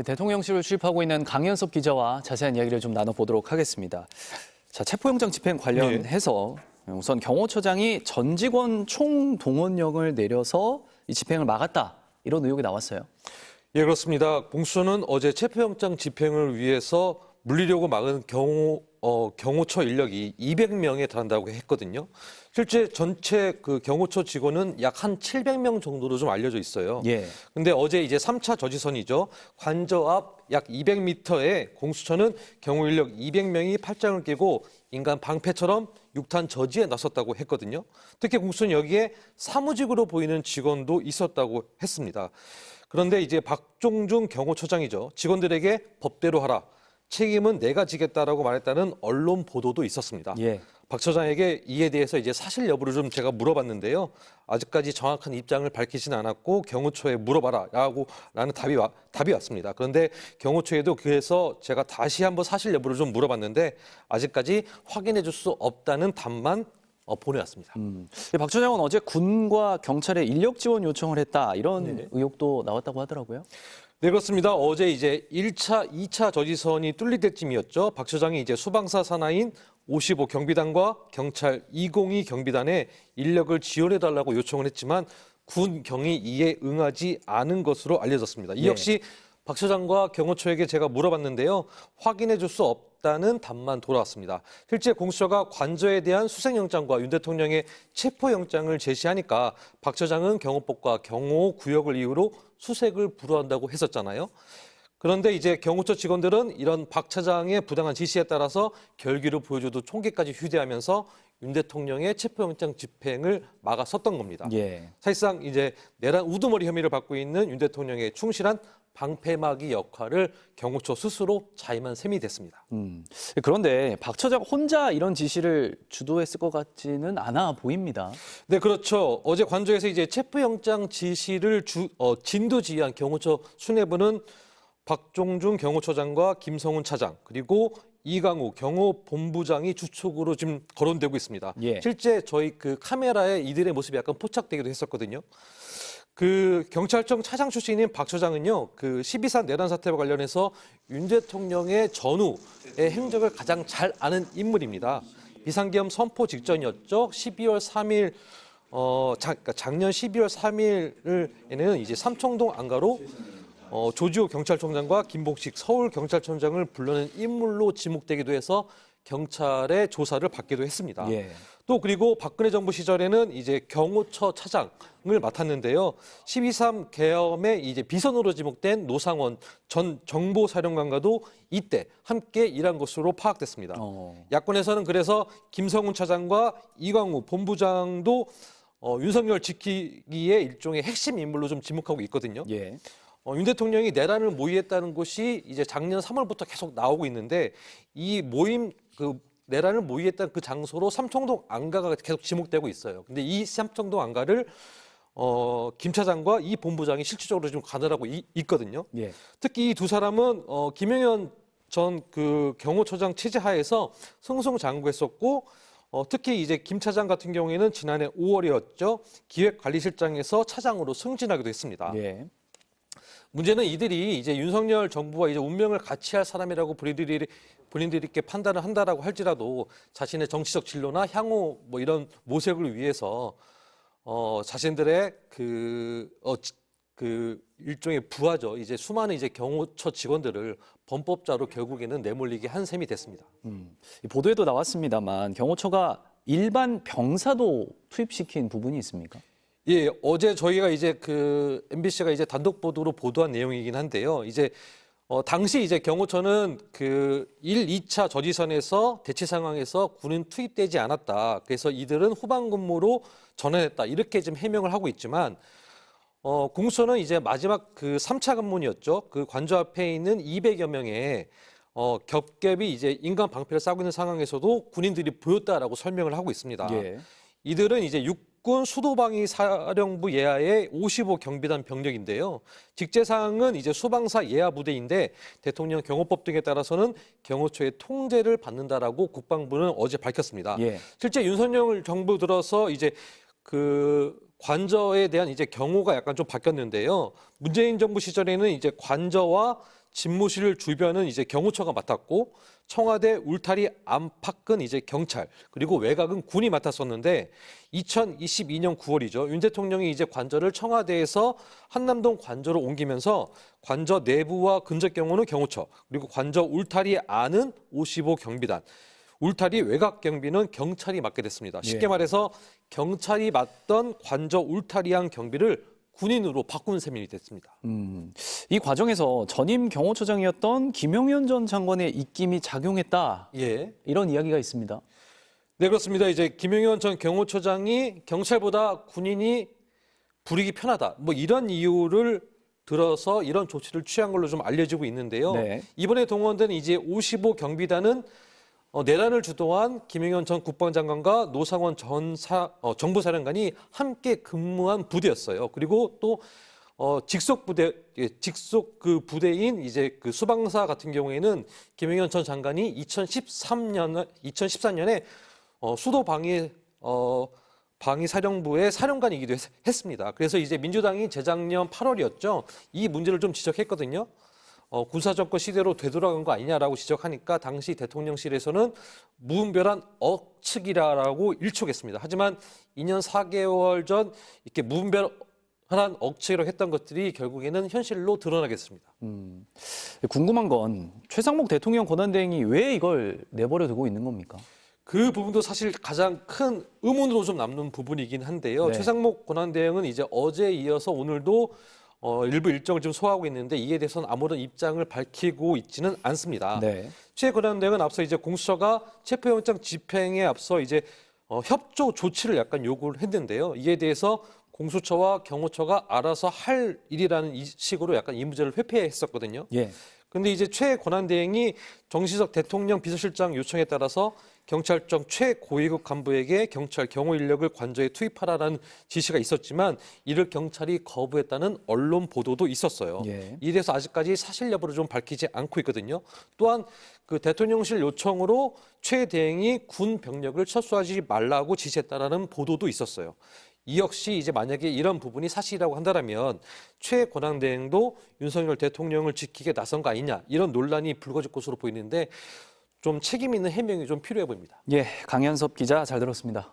대통령실을 출입하고 있는 강연섭 기자와 자세한 이야기를 좀 나눠보도록 하겠습니다. 자, 체포영장 집행 관련해서 우선 경호처장이 전 직원 총동원령을 내려서 이 집행을 막았다, 이런 의혹이 나왔어요. 예, 그렇습니다. 공수처는 어제 체포영장 집행을 위해서 물리려고 막은 경호처 인력이 200명에 달한다고 했거든요. 실제 전체 그 경호처 직원은 약 한 700명 정도로 좀 알려져 있어요. 예. 근데 어제 이제 3차 저지선이죠. 관저 앞 약 200m에 공수처는 경호 인력 200명이 팔짱을 끼고 인간 방패처럼 육탄 저지에 나섰다고 했거든요. 특히 공수처는 여기에 사무직으로 보이는 직원도 있었다고 했습니다. 그런데 이제 박종중 경호처장이죠. 직원들에게 법대로 하라, 책임은 내가 지겠다라고 말했다는 언론 보도도 있었습니다. 예. 박 처장에게 이에 대해서 이제 사실 여부를 좀 제가 물어봤는데요. 아직까지 정확한 입장을 밝히진 않았고 경호처에 물어봐라라는 답이 왔습니다. 그런데 경호처에도 그래서 제가 다시 한번 사실 여부를 좀 물어봤는데 아직까지 확인해 줄 수 없다는 답만 보내왔습니다. 박 처장은 어제 군과 경찰에 인력 지원 요청을 했다, 이런 의혹도 나왔다고 하더라고요. 네, 그렇습니다. 어제 이제 1차, 2차 저지선이 뚫릴 때쯤이었죠. 박 처장이 이제 수방사 산하인 55 경비단과 경찰 202 경비단에 인력을 지원해달라고 요청을 했지만 군 경이 이에 응하지 않은 것으로 알려졌습니다. 이 역시 박 처장과 경호처에게 제가 물어봤는데요. 확인해 줄 수 없다는 답만 돌아왔습니다. 실제 공수처가 관저에 대한 수색영장과 윤 대통령의 체포영장을 제시하니까 박 처장은 경호법과 경호구역을 이유로 수색을 불허한다고 했었잖아요. 그런데 이제 경호처 직원들은 이런 박 차장의 부당한 지시에 따라서 결기를 보여줘도 총기까지 휴대하면서 윤 대통령의 체포영장 집행을 막아섰던 겁니다. 예. 사실상 이제 내란 우두머리 혐의를 받고 있는 윤 대통령의 충실한 방패막이 역할을 경호처 스스로 자임한 셈이 됐습니다. 그런데 박 처장 혼자 이런 지시를 주도했을 것 같지는 않아 보입니다. 네, 그렇죠. 어제 관저에서 이제 체포영장 지시를 진두지휘한 경호처 수뇌부는 박종중 경호처장과 김성훈 차장, 그리고 이강우 경호본부장이 주축으로 지금 거론되고 있습니다. 예. 실제 저희 그 카메라에 이들의 모습이 약간 포착되기도 했었거든요. 그 경찰청 차장 출신인 박 처장은요, 그 12.3 내란 사태와 관련해서 윤 대통령의 전후의 행적을 가장 잘 아는 인물입니다. 비상계엄 선포 직전이었죠. 12월 3일, 작년 12월 3일에는 이제 삼청동 안가로 조지호 경찰청장과 김복식 서울경찰청장을 불러낸 인물로 지목되기도 해서 경찰의 조사를 받기도 했습니다. 예. 또 그리고 박근혜 정부 시절에는 이제 경호처 차장을 맡았는데요. 12.3 계엄에 이제 비선으로 지목된 노상원 전 정보사령관과도 이때 함께 일한 것으로 파악됐습니다. 야권에서는 그래서 김성훈 차장과 이광우 본부장도 윤석열 지키기의 일종의 핵심 인물로 좀 지목하고 있거든요. 예. 윤 대통령이 내란을 모의했다는 것이 이제 작년 3월부터 계속 나오고 있는데 이 모임 내란을 모의했다는 그 장소로 삼청동 안가가 계속 지목되고 있어요. 근데 이 삼청동 안가를 김 차장과 이 본부장이 실질적으로 좀 관할하고 있거든요. 예. 특히 이 두 사람은 김영현 전 그 경호처장 체제 하에서 승승장구했었고 특히 이제 김 차장 같은 경우에는 지난해 5월이었죠. 기획관리실장에서 차장으로 승진하기도 했습니다. 예. 문제는 이들이 이제 윤석열 정부와 이제 운명을 같이 할 사람이라고 본인들이 판단을 한다라고 할지라도 자신의 정치적 진로나 향후 뭐 이런 모색을 위해서 자신들의 그 일종의 부하죠. 이제 수많은 이제 경호처 직원들을 범법자로 결국에는 내몰리게 한 셈이 됐습니다. 이 보도에도 나왔습니다만 경호처가 일반 병사도 투입시킨 부분이 있습니까? 예, 어제 저희가 이제 그 MBC가 이제 단독 보도로 보도한 내용이긴 한데요. 이제 당시 이제 경호처는 그 1, 2차 저지선에서 대치 상황에서 군은 투입되지 않았다. 그래서 이들은 후방 근무로 전환했다. 이렇게 지금 해명을 하고 있지만 공수처는 이제 마지막 그 3차 관문이었죠. 그 관저 앞에 있는 200여 명의 겹겹이 이제 인간 방패를 싸고 있는 상황에서도 군인들이 보였다라고 설명을 하고 있습니다. 예. 이들은 이제 육군 수도방위 사령부 예하의 55 경비단 병력인데요. 직제사항은 이제 수방사 예하 부대인데 대통령 경호법 등에 따라서는 경호처의 통제를 받는다라고 국방부는 어제 밝혔습니다. 예. 실제 윤석열 정부 들어서 이제 그 관저에 대한 이제 경호가 약간 좀 바뀌었는데요. 문재인 정부 시절에는 이제 관저와 집무실 주변은 이제 경호처가 맡았고 청와대 울타리 안팎은 이제 경찰 그리고 외곽은 군이 맡았었는데 2022년 9월이죠. 윤 대통령이 이제 관저를 청와대에서 한남동 관저로 옮기면서 관저 내부와 근접 경호는 경호처 그리고 관저 울타리 안은 55 경비단 울타리 외곽 경비는 경찰이 맡게 됐습니다. 쉽게 예. 말해서 경찰이 맡던 관저 울타리 안 경비를 군인으로 바꾼 셈이 됐습니다. 이 과정에서 전임 경호처장이었던 김용현 전 장관의 입김이 작용했다. 예. 이런 이야기가 있습니다. 네, 그렇습니다. 이제 김용현 전 경호처장이 경찰보다 군인이 부리기 편하다. 뭐 이런 이유를 들어서 이런 조치를 취한 걸로 좀 알려지고 있는데요. 네. 이번에 동원된 이제 55 경비단은 내란을 주도한 김용현 전 국방장관과 노상원 전 정부사령관이 함께 근무한 부대였어요. 그리고 또 직속 그 부대인 이제 그 수방사 같은 경우에는 김용현 전 장관이 2014년에 수도 방위 사령부의 사령관이기도 했습니다. 그래서 이제 민주당이 재작년 8월이었죠. 이 문제를 좀 지적했거든요. 군사정권 시대로 되돌아간 거 아니냐라고 지적하니까 당시 대통령실에서는 무분별한 억측이라고 일축했습니다. 하지만 2년 4개월 전 이렇게 무분별한 억측이라고 했던 것들이 결국에는 현실로 드러나겠습니다. 궁금한 건 최상목 대통령 권한대행이 왜 이걸 내버려 두고 있는 겁니까? 그 부분도 사실 가장 큰 의문으로 좀 남는 부분이긴 한데요. 네. 최상목 권한대행은 이제 어제에 이어서 오늘도 일부 일정을 좀 소화하고 있는데 이에 대해서는 아무런 입장을 밝히고 있지는 않습니다. 네. 최 권한대행은 앞서 이제 공수처가 체포영장 집행에 앞서 이제 협조 조치를 약간 요구를 했는데요. 이에 대해서 공수처와 경호처가 알아서 할 일이라는 식으로 약간 이 문제를 회피했었거든요. 예. 근데 이제 최 권한대행이 정시석 대통령 비서실장 요청에 따라서 경찰청 최고위급 간부에게 경찰 경호 인력을 관저에 투입하라는 지시가 있었지만 이를 경찰이 거부했다는 언론 보도도 있었어요. 예. 이에 대해서 아직까지 사실 여부를 좀 밝히지 않고 있거든요. 또한 그 대통령실 요청으로 최 대행이 군 병력을 철수하지 말라고 지시했다라는 보도도 있었어요. 이 역시 이제 만약에 이런 부분이 사실이라고 한다면 최 권한대행도 윤석열 대통령을 지키게 나선 거 아니냐 이런 논란이 불거질 것으로 보이는데 좀 책임 있는 해명이 좀 필요해 보입니다. 예, 강현섭 기자 잘 들었습니다.